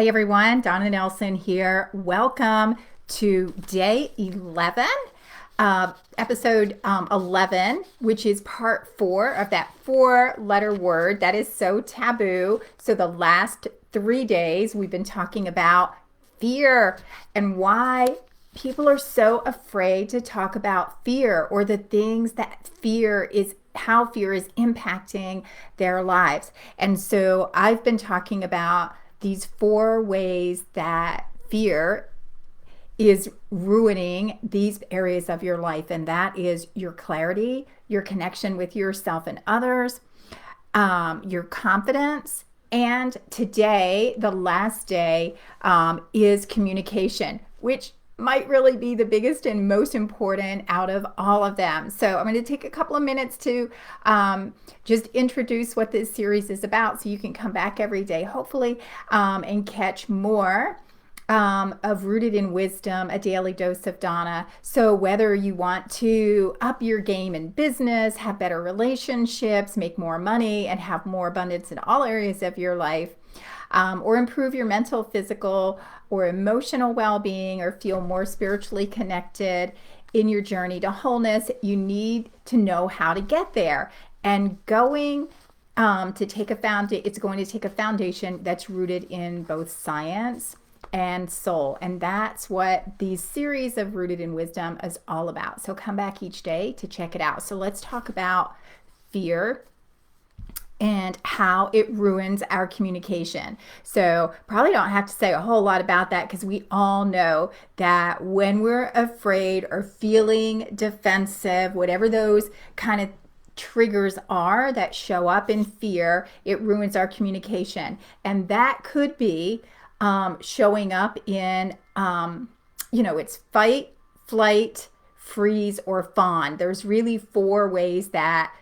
Hey everyone, Donna Nelson here. Welcome to day 11, episode 11, which is part 4 of that 4-letter word that is so taboo. So the last 3 days we've been talking about fear and why people are so afraid to talk about fear or the things that how fear is impacting their lives. And so I've been talking about these 4 ways that fear is ruining these areas of your life, and that is your clarity, your connection with yourself and others, your confidence, and today, the last day, is communication, which might really be the biggest and most important out of all of them. So I'm going to take a couple of minutes to just introduce what this series is about so you can come back every day, hopefully, and catch more of Rooted in Wisdom, a daily dose of Donna. So whether you want to up your game in business, have better relationships, make more money, and have more abundance in all areas of your life, or improve your mental, physical, or emotional well-being, or feel more spiritually connected in your journey to wholeness, you need to know how to get there. And it's going to take a foundation that's rooted in both science and soul. And that's what these series of Rooted in Wisdom is all about. So come back each day to check it out. So let's talk about fear and how it ruins our communication. So probably don't have to say a whole lot about that because we all know that when we're afraid or feeling defensive, whatever those kind of triggers are that show up in fear, it ruins our communication. And that could be showing up in, it's fight, flight, freeze, or fawn. There's really 4 ways that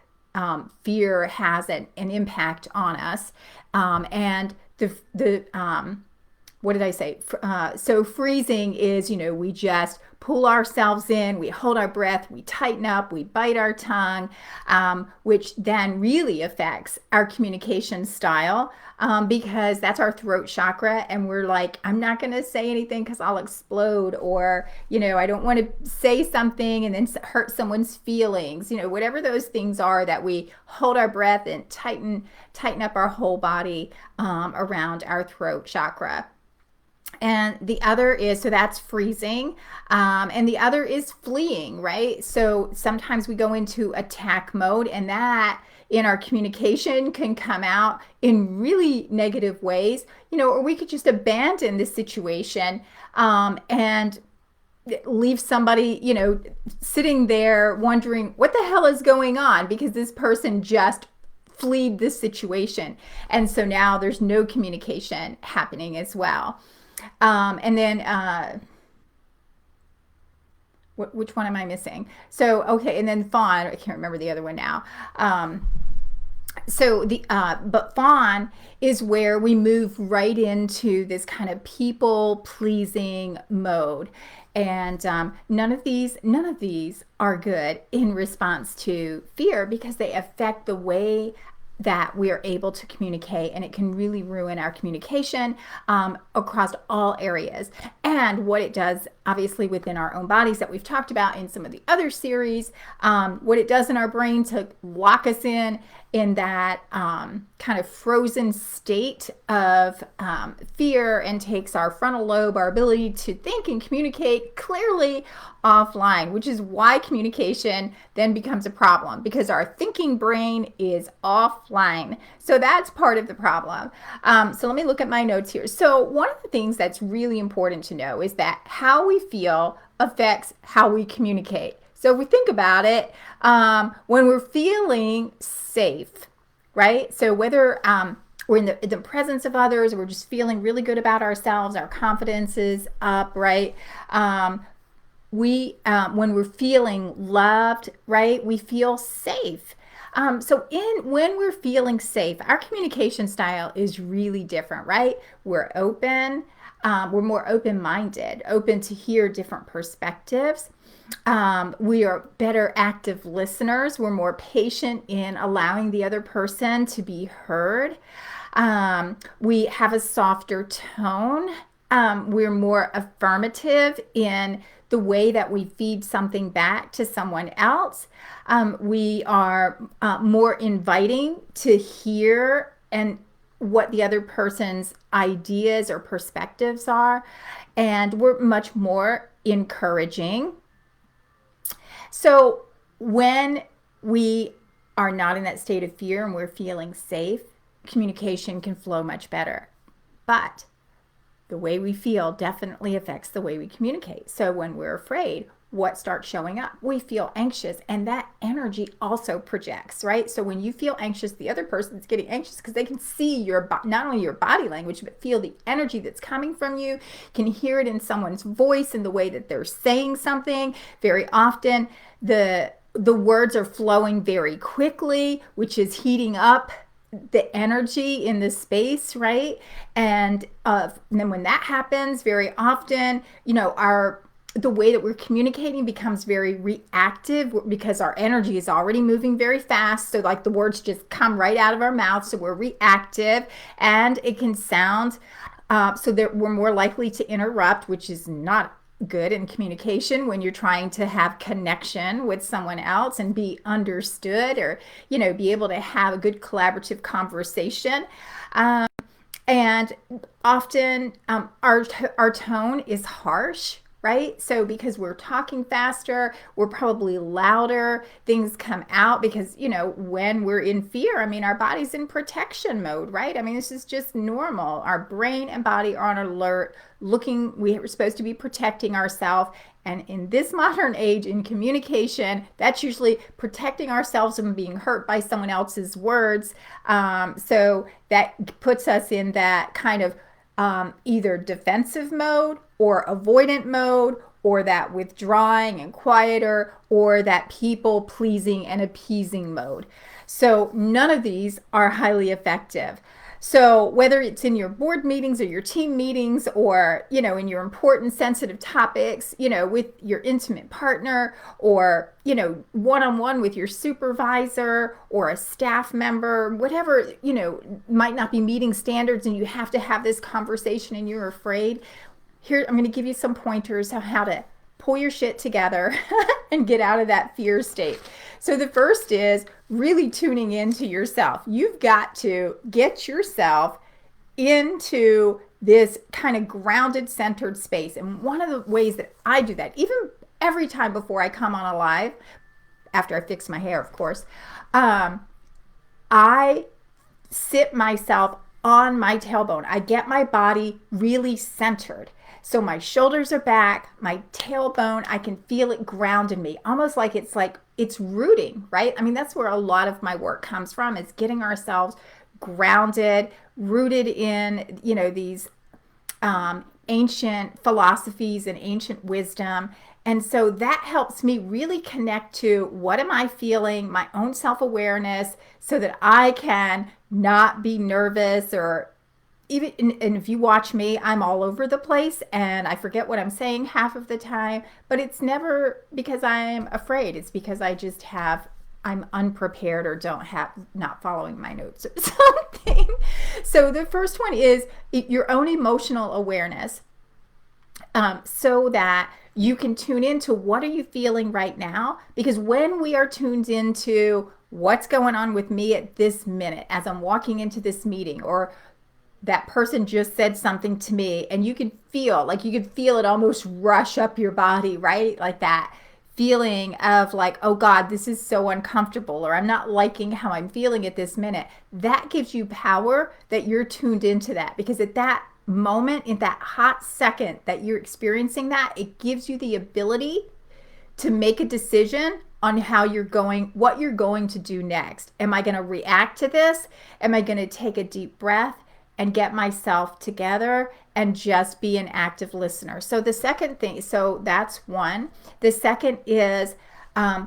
fear has an impact on us. And what did I say? So freezing is, we just pull ourselves in, we hold our breath, we tighten up, we bite our tongue, which then really affects our communication style, because that's our throat chakra. And we're like, I'm not going to say anything because I'll explode, or, I don't want to say something and then hurt someone's feelings, whatever those things are that we hold our breath and tighten up our whole body around our throat chakra. And the other is, so that's freezing. And the other is fleeing, right? So sometimes we go into attack mode, and that in our communication can come out in really negative ways, or we could just abandon the situation and leave somebody, sitting there wondering what the hell is going on because this person just fled this situation. And so now there's no communication happening as well. And then, which one am I missing? So, okay. And then fawn, I can't remember the other one now. But fawn is where we move right into this kind of people pleasing mode. And none of these are good in response to fear because they affect the way that we are able to communicate, and it can really ruin our communication across all areas. And what it does, obviously, within our own bodies that we've talked about in some of the other series, what it does in our brain to lock us in that kind of frozen state of fear, and takes our frontal lobe, our ability to think and communicate clearly, offline, which is why communication then becomes a problem because our thinking brain is offline. So that's part of the problem. So let me look at my notes here. So one of the things that's really important to know is that how we feel affects how we communicate. So if we think about it, when we're feeling safe, right? So whether we're in the presence of others, we're just feeling really good about ourselves, our confidence is up, right? When we're feeling loved, right, we feel safe. When we're feeling safe, our communication style is really different, right? We're open, we're more open-minded, open to hear different perspectives. We are better active listeners. We're more patient in allowing the other person to be heard. We have a softer tone. We're more affirmative in the way that we feed something back to someone else. We are more inviting to hear and what the other person's ideas or perspectives are, and we're much more encouraging. So when we are not in that state of fear and we're feeling safe, communication can flow much better. But the way we feel definitely affects the way we communicate. So when we're afraid, what starts showing up? We feel anxious, and that energy also projects, right? So when you feel anxious, the other person's getting anxious because they can see your not only your body language, but feel the energy that's coming from you, can hear it in someone's voice and the way that they're saying something. Very often the words are flowing very quickly, which is heating up the energy in the space, right? And then when that happens, very often, the way that we're communicating becomes very reactive because our energy is already moving very fast. So like the words just come right out of our mouth. So we're reactive, and it can sound so that we're more likely to interrupt, which is not good in communication when you're trying to have connection with someone else and be understood, or be able to have a good collaborative conversation. And often our tone is harsh, right? So because we're talking faster, we're probably louder, things come out because, when we're in fear, our body's in protection mode, right? This is just normal. Our brain and body are on alert, we're supposed to be protecting ourselves. And in this modern age in communication, that's usually protecting ourselves from being hurt by someone else's words. So that puts us in that kind of either defensive mode or avoidant mode, or that withdrawing and quieter, or that people pleasing and appeasing mode. So none of these are highly effective. So whether it's in your board meetings or your team meetings, or in your important sensitive topics, with your intimate partner, or one-on-one with your supervisor or a staff member, whatever, might not be meeting standards and you have to have this conversation and you're afraid. Here, I'm going to give you some pointers on how to pull your shit together and get out of that fear state. So the first is really tuning into yourself. You've got to get yourself into this kind of grounded, centered space. And one of the ways that I do that, even every time before I come on a live, after I fix my hair, of course, I sit myself on my tailbone. I get my body really centered. So my shoulders are back, my tailbone, I can feel it grounding me, almost like it's rooting, right? That's where a lot of my work comes from, is getting ourselves grounded, rooted in, these ancient philosophies and ancient wisdom. And so that helps me really connect to what am I feeling, my own self-awareness, so that I can not be nervous, or even, and if you watch me, I'm all over the place and I forget what I'm saying half of the time, but it's never because I'm afraid. It's because I'm unprepared or not following my notes or something. So the first one is your own emotional awareness, so that you can tune into what are you feeling right now. Because when we are tuned into what's going on with me at this minute, as I'm walking into this meeting, or that person just said something to me, and you could feel it almost rush up your body, right? Like that feeling of like, oh God, this is so uncomfortable, or I'm not liking how I'm feeling at this minute. That gives you power that you're tuned into that, because at that moment, in that hot second that you're experiencing that, it gives you the ability to make a decision on what you're going to do next. Am I going to react to this? Am I going to take a deep breath and get myself together and just be an active listener? So the second thing, so that's one. The second is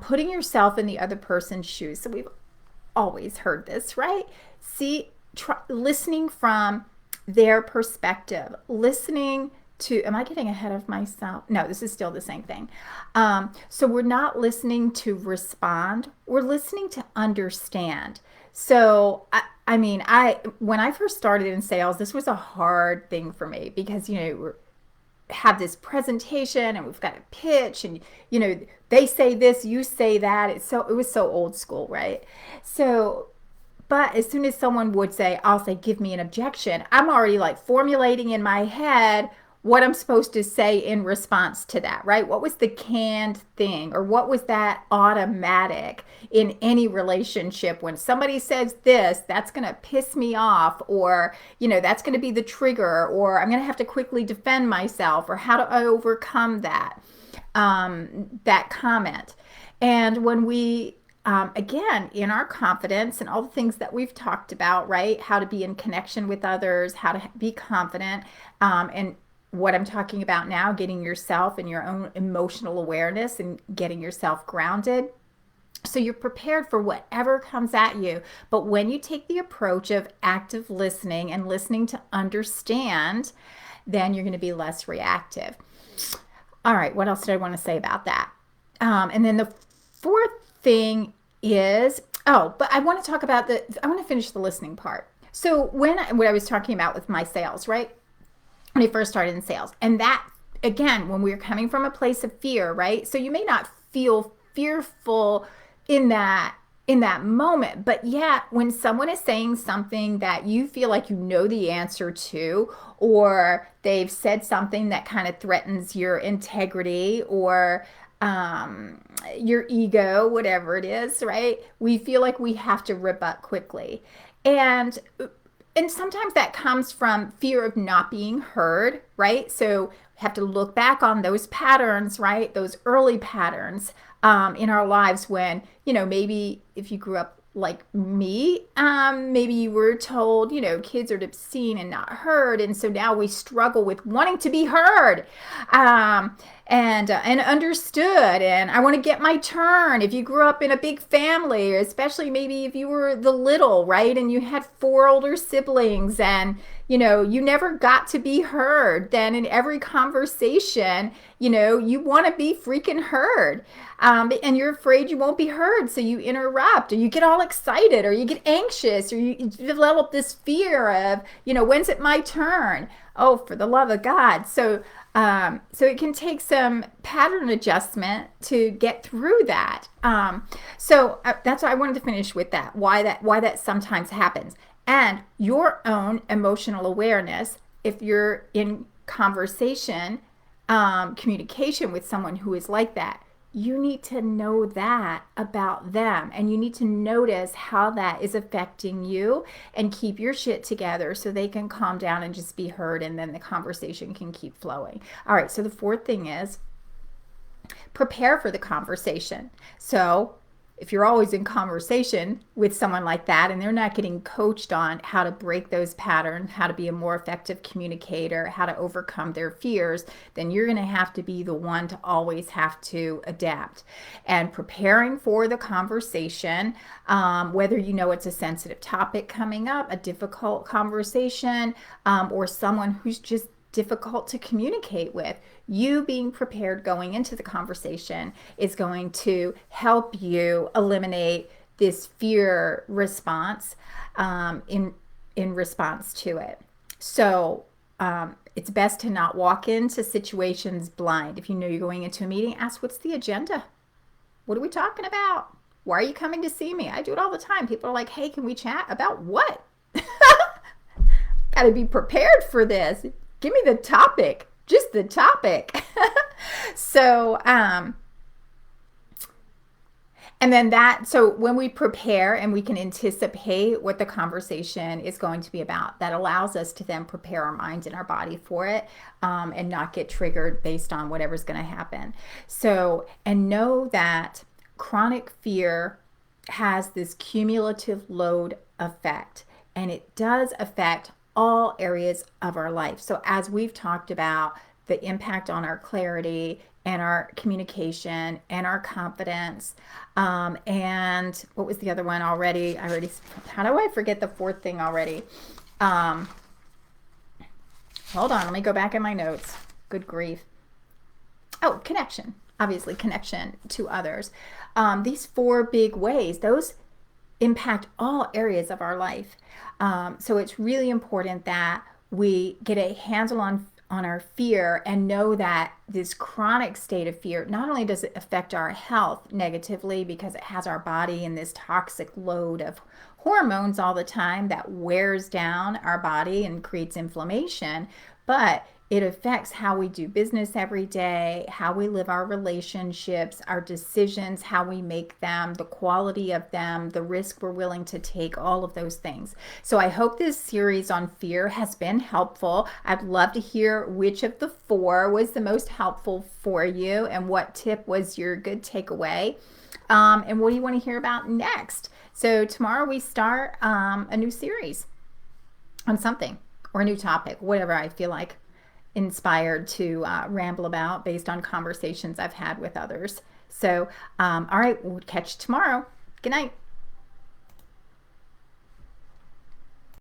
putting yourself in the other person's shoes. So we've always heard this, right? Listening from their perspective, listening to, am I getting ahead of myself? No, this is still the same thing. So we're not listening to respond, we're listening to understand. So I mean, when I first started in sales, this was a hard thing for me because, we're have this presentation and we've got a pitch and they say this, you say that. It was so old school, right? So but as soon as someone would say, I'll say, give me an objection, I'm already like formulating in my head what I'm supposed to say in response to that, right? What was the canned thing, or what was that automatic in any relationship? When somebody says this, that's going to piss me off, or, that's going to be the trigger, or I'm going to have to quickly defend myself, or how do I overcome that comment? And when we again, in our confidence and all the things that we've talked about, right? How to be in connection with others, how to be confident, and what I'm talking about now, getting yourself and your own emotional awareness and getting yourself grounded. So you're prepared for whatever comes at you. But when you take the approach of active listening and listening to understand, then you're going to be less reactive. All right, what else did I want to say about that? And then the fourth thing is, but I want to talk about I want to finish the listening part. So what I was talking about with my sales, right? When I first started in sales, and that, again, when we're coming from a place of fear, right? So you may not feel fearful in that moment, but yet when someone is saying something that you feel like you know the answer to, or they've said something that kind of threatens your integrity or your ego, whatever it is, right? We feel like we have to rebut quickly. And sometimes that comes from fear of not being heard, right? So we have to look back on those patterns, right? Those early patterns in our lives when, maybe if you grew up like me, maybe you were told, kids are to be seen and not heard. And so now we struggle with wanting to be heard and understood. And I want to get my turn. If you grew up in a big family, or especially maybe if you were the little, right? And you had 4 older siblings and, you never got to be heard. Then in every conversation, you want to be freaking heard. And you're afraid you won't be heard. So you interrupt, or you get all excited, or you get anxious, or you develop this fear of, when's it my turn? Oh, for the love of God. So it can take some pattern adjustment to get through that. So that's why I wanted to finish with that, why that sometimes happens. And your own emotional awareness, if you're in conversation, communication with someone who is like that, you need to know that about them, and you need to notice how that is affecting you and keep your shit together so they can calm down and just be heard, and then the conversation can keep flowing. All right, so the fourth thing is prepare for the conversation. So if you're always in conversation with someone like that and they're not getting coached on how to break those patterns, how to be a more effective communicator, how to overcome their fears, then you're going to have to be the one to always have to adapt. And preparing for the conversation, whether it's a sensitive topic coming up, a difficult conversation, or someone who's just difficult to communicate with, you being prepared going into the conversation is going to help you eliminate this fear response in response to it. So it's best to not walk into situations blind. If you know you're going into a meeting, ask, what's the agenda? What are we talking about? Why are you coming to see me? I do it all the time. People are like, hey, can we chat about what? Got to be prepared for this. Give me the topic, just the topic. So, and then so when we prepare and we can anticipate what the conversation is going to be about, that allows us to then prepare our mind and our body for it, and not get triggered based on whatever's going to happen. So, and know that chronic fear has this cumulative load effect, and it does affect all areas of our life. So as we've talked about the impact on our clarity and our communication and our confidence, and what was the other one already? How do I forget the fourth thing already? Hold on, let me go back in my notes. Good grief. Oh, connection. Obviously, connection to others. These four big ways, those impact all areas of our life. So it's really important that we get a handle on our fear and know that this chronic state of fear, not only does it affect our health negatively because it has our body in this toxic load of hormones all the time that wears down our body and creates inflammation, but it affects how we do business every day, how we live our relationships, our decisions, how we make them, the quality of them, the risk we're willing to take, all of those things. So I hope this series on fear has been helpful. I'd love to hear which of the four was the most helpful for you and what tip was your good takeaway. And what do you want to hear about next? So tomorrow we start a new series on something or a new topic, whatever I feel like inspired to ramble about based on conversations I've had with others. So, all right, we'll catch you tomorrow. Good night.